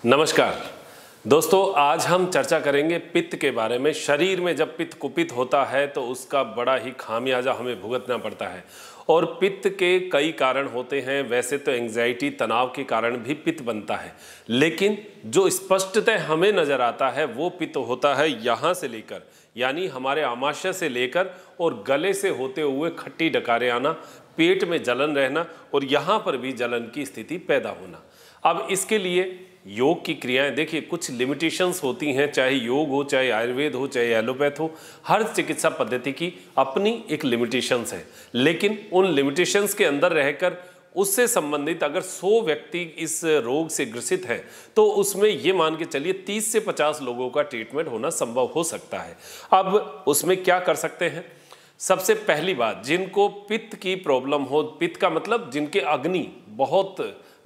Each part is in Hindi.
नमस्कार दोस्तों, आज हम चर्चा करेंगे पित्त के बारे में। शरीर में जब पित्त कुपित होता है तो उसका बड़ा ही खामियाजा हमें भुगतना पड़ता है। और पित्त के कई कारण होते हैं। वैसे तो एंग्जाइटी, तनाव के कारण भी पित्त बनता है, लेकिन जो स्पष्टतः हमें नज़र आता है वो पित्त होता है यहाँ से लेकर, यानी हमारे आमाशय से लेकर और गले से होते हुए खट्टी डकारें आना, पेट में जलन रहना और यहाँ पर भी जलन की स्थिति पैदा होना। अब इसके लिए योग की क्रियाएं, देखिए कुछ लिमिटेशंस होती हैं, चाहे योग हो, चाहे आयुर्वेद हो, चाहे एलोपैथ हो, हर चिकित्सा पद्धति की अपनी एक लिमिटेशंस है। लेकिन उन लिमिटेशंस के अंदर रहकर उससे संबंधित अगर 100 व्यक्ति इस रोग से ग्रसित हैं तो उसमें ये मान के चलिए 30 से 50 लोगों का ट्रीटमेंट होना संभव हो सकता है। अब उसमें क्या कर सकते हैं? सबसे पहली बात, जिनको पित्त की प्रॉब्लम हो, पित्त का मतलब जिनके अग्नि बहुत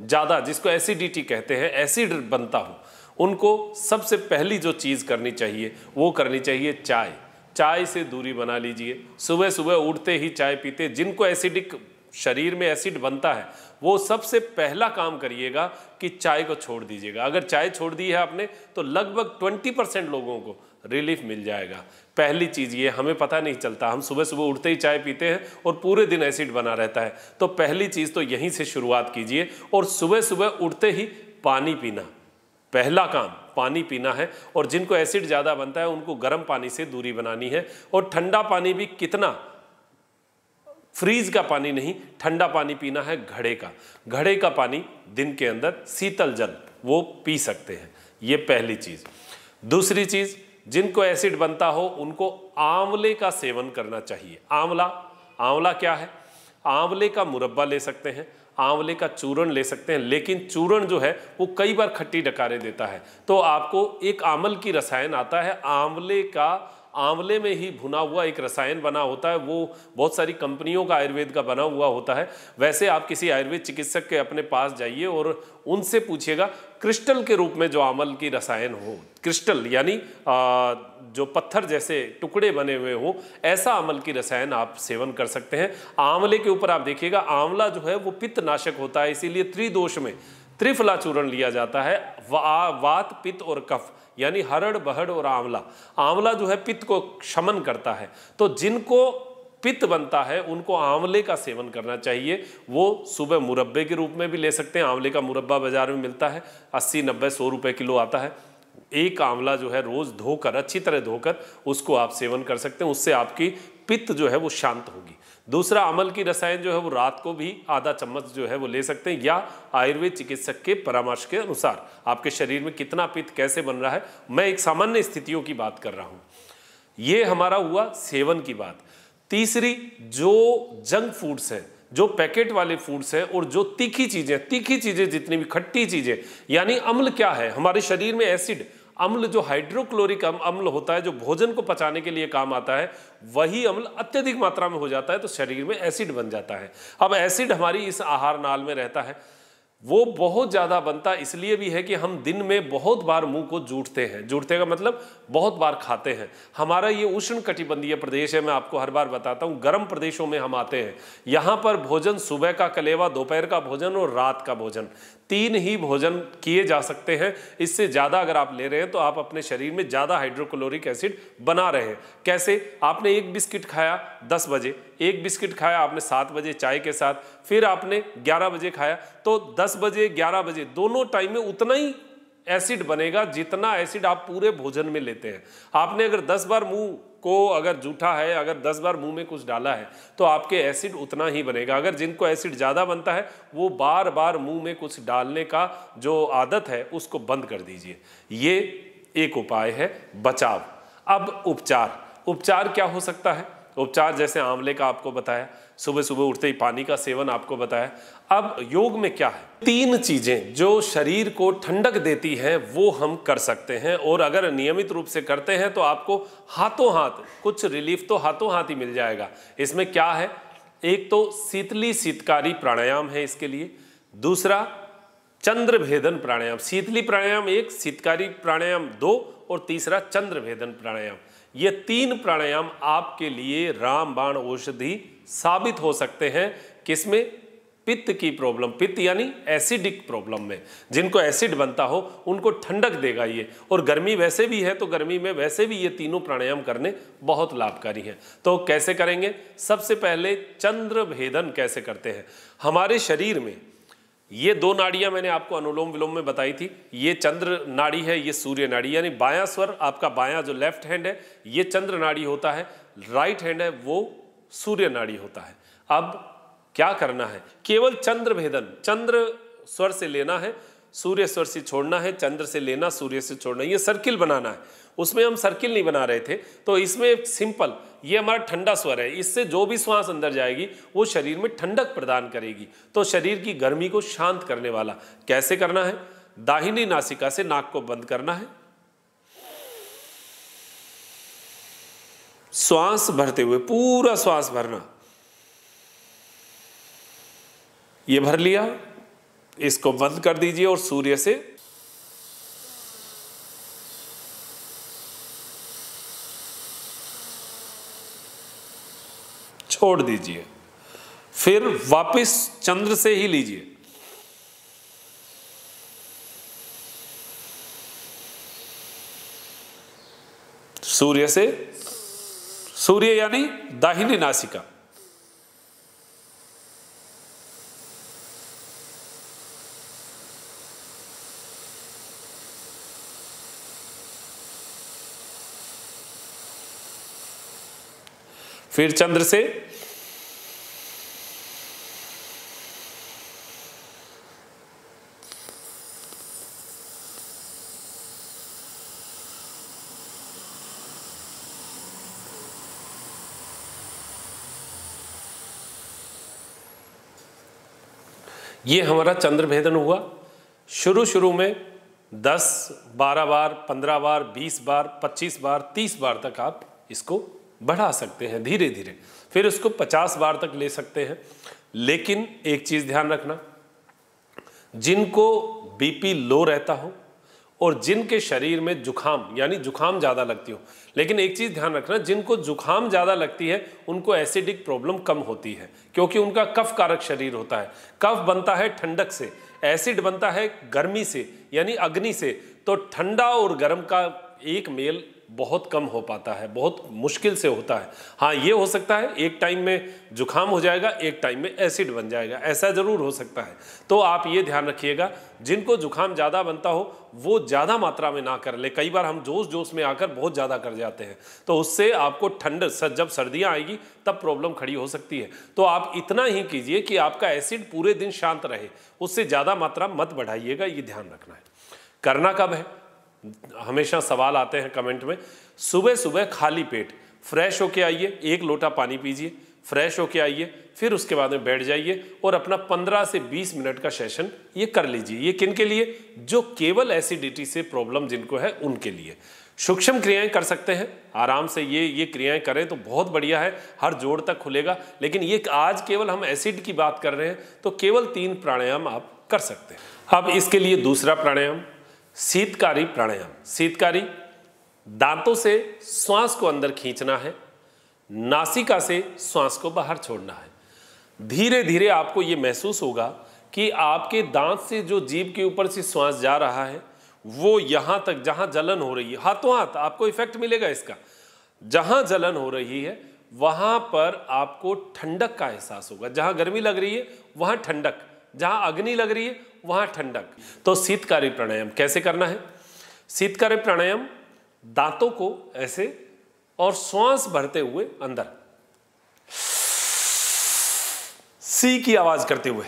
ज़्यादा, जिसको एसिडिटी कहते हैं, एसिड बनता हो, उनको सबसे पहली जो चीज़ करनी चाहिए वो करनी चाहिए चाय से दूरी बना लीजिए। सुबह सुबह उठते ही चाय पीते, जिनको एसिडिक शरीर में एसिड बनता है वो सबसे पहला काम करिएगा कि चाय को छोड़ दीजिएगा। अगर चाय छोड़ दी है आपने तो लगभग 20% लोगों को रिलीफ मिल जाएगा। पहली चीज़ ये, हमें पता नहीं चलता, हम सुबह सुबह उठते ही चाय पीते हैं और पूरे दिन एसिड बना रहता है। तो पहली चीज़ तो यहीं से शुरुआत कीजिए और सुबह सुबह उठते ही पानी पीना, पहला काम पानी पीना है। और जिनको एसिड ज़्यादा बनता है उनको गर्म पानी से दूरी बनानी है। और ठंडा पानी भी कितना, फ्रीज का पानी नहीं, ठंडा पानी पीना है, घड़े का पानी दिन के अंदर, शीतल जल वो पी सकते हैं। ये पहली चीज़। दूसरी चीज़, जिनको एसिड बनता हो उनको आंवले का सेवन करना चाहिए। आंवला क्या है? आंवले का मुरब्बा ले सकते हैं, आंवले का चूर्ण ले सकते हैं, लेकिन चूर्ण जो है वो कई बार खट्टी डकारे देता है। तो आपको एक आंवल की रसायन आता है, आंवले में ही भुना हुआ एक रसायन बना होता है, वो बहुत सारी कंपनियों का आयुर्वेद का बना हुआ होता है। वैसे आप किसी आयुर्वेद चिकित्सक के अपने पास जाइए और उनसे पूछिएगा क्रिस्टल के रूप में जो आंवल की रसायन हो, क्रिस्टल यानी जो पत्थर जैसे टुकड़े बने हुए हो, ऐसा आंवल की रसायन आप सेवन कर सकते हैं। आंवले के ऊपर आप देखिएगा, आंवला जो है वो पित्त नाशक होता है, इसीलिए त्रिदोष में त्रिफला चूर्ण लिया जाता है। वात, पित्त और कफ, यानी हरड़, बहड़ और आंवला जो है पित्त को शमन करता है। तो जिनको पित्त बनता है उनको आंवले का सेवन करना चाहिए। वो सुबह मुरब्बे के रूप में भी ले सकते हैं। आंवले का मुरब्बा बाजार में मिलता है, 80, 90, 100 रुपए किलो आता है। एक आंवला जो है रोज धोकर, अच्छी तरह धोकर उसको आप सेवन कर सकते हैं, उससे आपकी पित्त जो है वो शांत होगी। दूसरा, आंवल की रसायन जो है वो रात को भी आधा चम्मच जो है वो ले सकते हैं, या आयुर्वेद चिकित्सक के परामर्श के अनुसार आपके शरीर में कितना पित्त कैसे बन रहा है। मैं एक सामान्य स्थितियों की बात कर रहा हूँ। ये हमारा हुआ सेवन की बात। तीसरी, जो जंक फूड्स हैं, जो पैकेट वाले फूड्स हैं और जो तीखी चीज़ें जितनी भी खट्टी चीज़ें, यानी अम्ल क्या है हमारे शरीर में? एसिड। अम्ल जो हाइड्रोक्लोरिक अम्ल होता है, जो भोजन को पचाने के लिए काम आता है, वही अम्ल अत्यधिक मात्रा में हो जाता है तो शरीर में एसिड बन जाता है। अब एसिड हमारी इस आहार नाल में रहता है, वो बहुत ज़्यादा बनता इसलिए भी है कि हम दिन में बहुत बार मुंह को जूठते हैं। जूठते का मतलब बहुत बार खाते हैं। हमारा ये उष्ण कटिबंधीय प्रदेश है, मैं आपको हर बार बताता हूँ, गर्म प्रदेशों में हम आते हैं। यहाँ पर भोजन, सुबह का कलेवा, दोपहर का भोजन और रात का भोजन, 3 ही भोजन किए जा सकते हैं। इससे ज़्यादा अगर आप ले रहे हैं तो आप अपने शरीर में ज़्यादा हाइड्रोक्लोरिक एसिड बना रहे हैं। कैसे? आपने एक बिस्किट खाया 10 बजे, एक बिस्किट खाया आपने 7 बजे चाय के साथ, फिर आपने 11 बजे खाया, तो 10 बजे 11 बजे दोनों टाइम में उतना ही एसिड बनेगा जितना एसिड आप पूरे भोजन में लेते हैं। आपने अगर 10 बार मुंह को अगर जूठा है, अगर 10 बार मुंह में कुछ डाला है तो आपके एसिड उतना ही बनेगा। अगर जिनको एसिड ज़्यादा बनता है वो बार बार मुंह में कुछ डालने का जो आदत है उसको बंद कर दीजिए। ये एक उपाय है बचाव। अब उपचार क्या हो सकता है? उपचार जैसे आंवले का आपको बताया, सुबह सुबह उठते ही पानी का सेवन आपको बताया। अब योग में क्या है? 3 चीजें जो शरीर को ठंडक देती हैं वो हम कर सकते हैं, और अगर नियमित रूप से करते हैं तो आपको हाथों हाथ कुछ रिलीफ तो हाथों हाथ ही मिल जाएगा। इसमें क्या है? एक तो शीतली शीतकारी प्राणायाम है इसके लिए। दूसरा, चंद्र भेदन प्राणायाम। शीतली प्राणायाम 1, शीतकारी प्राणायाम 2 और तीसरा चंद्र भेदन प्राणायाम। ये 3 प्राणायाम आपके लिए रामबाण औषधि साबित हो सकते हैं। किसमें? पित्त की प्रॉब्लम, पित्त यानी एसिडिक प्रॉब्लम में, जिनको एसिड बनता हो उनको ठंडक देगा ये। और गर्मी वैसे भी है तो गर्मी में वैसे भी ये तीनों प्राणायाम करने बहुत लाभकारी हैं। तो कैसे करेंगे? सबसे पहले चंद्र भेदन कैसे करते हैं। हमारे शरीर में ये दो नाड़ियां मैंने आपको अनुलोम विलोम में बताई थी। ये चंद्र नाड़ी है, ये सूर्य नाड़ी, यानी बायां स्वर आपका बायां जो लेफ्ट हैंड है ये चंद्र नाड़ी होता है, राइट हैंड है वो सूर्य नाड़ी होता है। अब क्या करना है? केवल चंद्र भेदन, चंद्र स्वर से लेना है, सूर्य स्वर से छोड़ना है, चंद्र से लेना, सूर्य से छोड़ना, ये सर्किल बनाना है। उसमें हम सर्किल नहीं बना रहे थे, तो इसमें सिंपल, ये हमारा ठंडा स्वर है, इससे जो भी श्वास अंदर जाएगी वो शरीर में ठंडक प्रदान करेगी, तो शरीर की गर्मी को शांत करने वाला। कैसे करना है? दाहिनी नासिका से नाक को बंद करना है, श्वास भरते हुए पूरा श्वास भरना। ये भर लिया, इसको बंद कर दीजिए और सूर्य से छोड़ दीजिए। फिर वापस चंद्र से ही लीजिए, सूर्य से, सूर्य यानी दाहिनी नासिका, फिर चंद्र से, ये हमारा चंद्र भेदन हुआ। शुरू में 10, 12 बार, 15 बार, 20 बार, 25 बार, 30 बार तक आप इसको बढ़ा सकते हैं धीरे धीरे, फिर उसको 50 बार तक ले सकते हैं। लेकिन एक चीज ध्यान रखना, जिनको बीपी लो रहता हो और जिनके शरीर में जुखाम यानी जुखाम ज़्यादा लगती हो, लेकिन एक चीज़ ध्यान रखना, जिनको जुखाम ज़्यादा लगती है उनको एसिडिक प्रॉब्लम कम होती है, क्योंकि उनका कफ कारक शरीर होता है। कफ बनता है ठंडक से, एसिड बनता है गर्मी से यानी अग्नि से। तो ठंडा और गर्म का एक मेल बहुत कम हो पाता है, बहुत मुश्किल से होता है। हाँ, ये हो सकता है एक टाइम में जुखाम हो जाएगा, एक टाइम में एसिड बन जाएगा, ऐसा जरूर हो सकता है। तो आप ये ध्यान रखिएगा, जिनको जुखाम ज़्यादा बनता हो वो ज़्यादा मात्रा में ना कर ले। कई बार हम जोश में आकर बहुत ज़्यादा कर जाते हैं, तो उससे आपको ठंड, जब सर्दियाँ आएगी तब प्रॉब्लम खड़ी हो सकती है। तो आप इतना ही कीजिए कि आपका एसिड पूरे दिन शांत रहे, उससे ज़्यादा मात्रा मत बढ़ाइएगा, ये ध्यान रखना है। करना कब है? हमेशा सवाल आते हैं कमेंट में। सुबह सुबह खाली पेट फ्रेश होके आइए, 1 लोटा पानी पीजिए, फ्रेश होके आइए, फिर उसके बाद में बैठ जाइए और अपना 15 से 20 मिनट का सेशन ये कर लीजिए। ये किन के लिए? जो केवल एसिडिटी से प्रॉब्लम जिनको है उनके लिए। सूक्ष्म क्रियाएं कर सकते हैं आराम से, ये क्रियाएं करें तो बहुत बढ़िया है, हर जोड़ तक खुलेगा। लेकिन ये आज केवल हम एसिड की बात कर रहे हैं, तो केवल 3 प्राणायाम आप कर सकते हैं। अब इसके लिए दूसरा प्राणायाम, शीतकारी प्राणायाम। शीतकारी, दांतों से श्वास को अंदर खींचना है, नासिका से श्वास को बाहर छोड़ना है। धीरे धीरे आपको ये महसूस होगा कि आपके दांत से जो जीभ के ऊपर से श्वास जा रहा है वो यहां तक, जहां जलन हो रही है, हाथों हाथ आपको इफेक्ट मिलेगा इसका। जहां जलन हो रही है वहां पर आपको ठंडक का एहसास होगा। जहां गर्मी लग रही है वहां ठंडक, जहां अग्नि लग रही है वहां ठंडक। तो शीतकारी प्राणायाम कैसे करना है? शीतकारी प्राणायाम, दांतों को ऐसे और श्वास भरते हुए अंदर सी की आवाज करते हुए,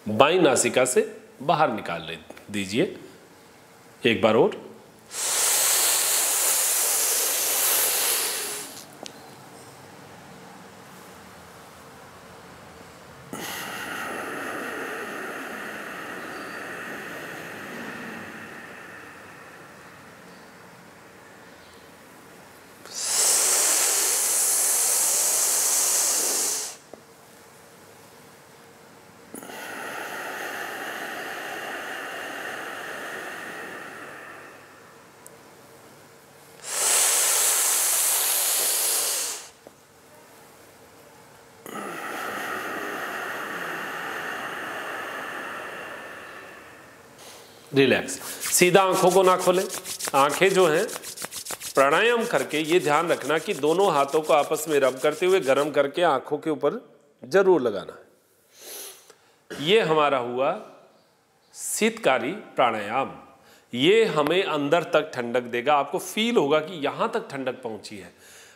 बाईं नासिका से बाहर निकाल दीजिए। एक बार और, रिलैक्स। सीधा आंखों को ना खोलें। आंखें जो हैं प्राणायाम करके ये ध्यान रखना कि दोनों हाथों को आपस में रब करते हुए गर्म करके आंखों के ऊपर जरूर लगाना है। ये हमारा हुआ शीतकारी प्राणायाम। ये हमें अंदर तक ठंडक देगा, आपको फील होगा कि यहां तक ठंडक पहुंची है।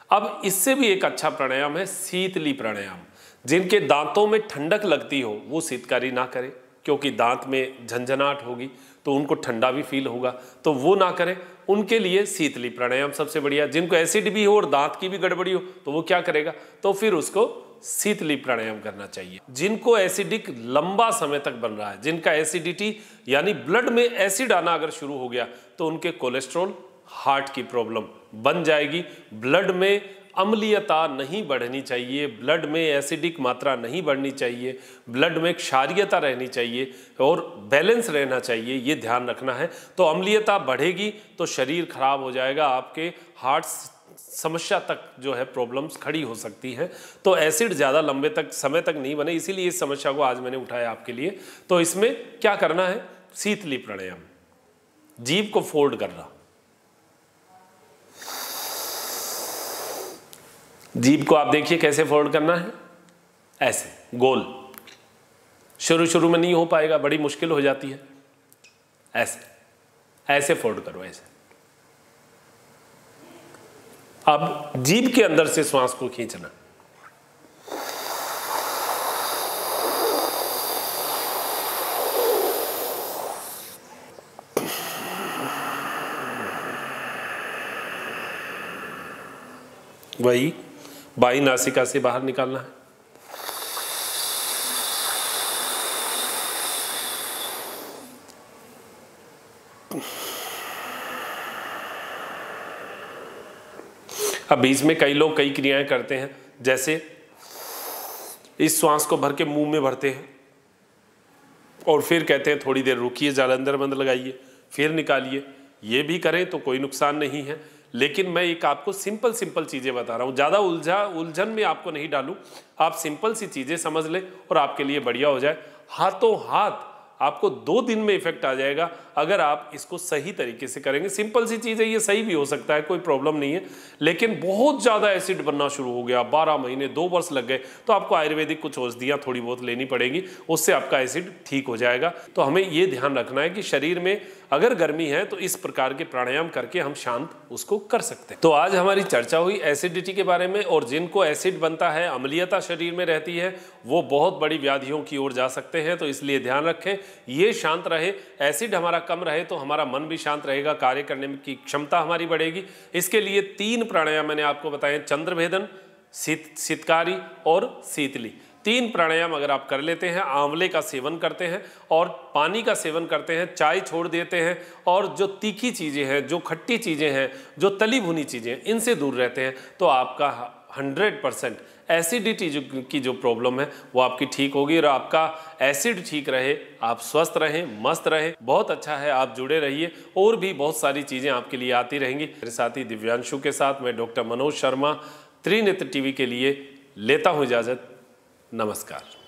अब इससे भी एक अच्छा प्राणायाम है शीतली प्राणायाम। जिनके दांतों में ठंडक लगती हो वो शीतकारी ना करें, क्योंकि दांत में झंझनाहट होगी तो उनको ठंडा भी फील होगा, तो वो ना करें। उनके लिए शीतली प्राणायाम सबसे बढ़िया। जिनको एसिड भी हो और दांत की भी गड़बड़ी हो तो वो क्या करेगा, तो फिर उसको शीतली प्राणायाम करना चाहिए। जिनको एसिडिक लंबा समय तक बन रहा है, जिनका एसिडिटी यानी ब्लड में एसिड आना अगर शुरू हो गया तो उनके कोलेस्ट्रॉल, हार्ट की प्रॉब्लम बन जाएगी। ब्लड में अम्लीयता नहीं बढ़नी चाहिए, ब्लड में एसिडिक मात्रा नहीं बढ़नी चाहिए, ब्लड में क्षारीयता रहनी चाहिए और बैलेंस रहना चाहिए, ये ध्यान रखना है। तो अम्लीयता बढ़ेगी तो शरीर खराब हो जाएगा, आपके हार्ट समस्या तक जो है प्रॉब्लम्स खड़ी हो सकती हैं। तो एसिड ज़्यादा लंबे तक समय तक नहीं बने, इसीलिए इस समस्या को आज मैंने उठाया आपके लिए। तो इसमें क्या करना है, शीतली प्राणायाम। जीभ को फोल्ड करना, जीभ को आप देखिए कैसे फोल्ड करना है, ऐसे गोल। शुरू में नहीं हो पाएगा, बड़ी मुश्किल हो जाती है। ऐसे ऐसे फोल्ड करो, ऐसे। अब जीभ के अंदर से श्वास को खींचना। वही बाई नासिका से बाहर निकालना है। अब बीच में कई लोग कई क्रियाएं करते हैं, जैसे इस श्वास को भर के मुंह में भरते हैं और फिर कहते हैं थोड़ी देर रुकिए, जालंधर बंद लगाइए, फिर निकालिए। ये भी करें तो कोई नुकसान नहीं है, लेकिन मैं एक आपको सिंपल चीज़ें बता रहा हूँ। ज़्यादा उलझन में आपको नहीं डालूँ, आप सिंपल सी चीज़ें समझ लें और आपके लिए बढ़िया हो जाए। हाथों हाथ आपको 2 दिन में इफेक्ट आ जाएगा अगर आप इसको सही तरीके से करेंगे। सिंपल सी चीज़ है, ये सही भी हो सकता है, कोई प्रॉब्लम नहीं है। लेकिन बहुत ज़्यादा एसिड बनना शुरू हो गया, 12 महीने 2 वर्ष लग गए, तो आपको आयुर्वेदिक कुछ औषधियाँ थोड़ी बहुत लेनी पड़ेगी, उससे आपका एसिड ठीक हो जाएगा। तो हमें ये ध्यान रखना है कि शरीर में अगर गर्मी है तो इस प्रकार के प्राणायाम करके हम शांत उसको कर सकते हैं। तो आज हमारी चर्चा हुई एसिडिटी के बारे में, और जिनको एसिड बनता है, अम्लीयता शरीर में रहती है, वो बहुत बड़ी व्याधियों की ओर जा सकते हैं। तो इसलिए ध्यान रखें, ये शांत रहे, एसिड हमारा कम रहे तो हमारा मन भी शांत रहेगा, कार्य करने की क्षमता हमारी बढ़ेगी। इसके लिए 3 प्राणायाम मैंने आपको बताए, चंद्रभेदन, शीतकारी और शीतली। 3 प्राणायाम अगर आप कर लेते हैं, आंवले का सेवन करते हैं और पानी का सेवन करते हैं, चाय छोड़ देते हैं, और जो तीखी चीज़ें हैं, जो खट्टी चीज़ें हैं, जो तली भुनी चीज़ें, इनसे दूर रहते हैं, तो आपका 100% एसिडिटी की जो प्रॉब्लम है वो आपकी ठीक होगी। और आपका एसिड ठीक रहे, आप स्वस्थ रहें, मस्त रहें, बहुत अच्छा है। आप जुड़े रहिए, और भी बहुत सारी चीज़ें आपके लिए आती रहेंगी। मेरे साथी दिव्यांशु के साथ मैं डॉक्टर मनोज शर्मा त्रिनेत्र टीवी के लिए लेता हूँ इजाज़त। नमस्कार।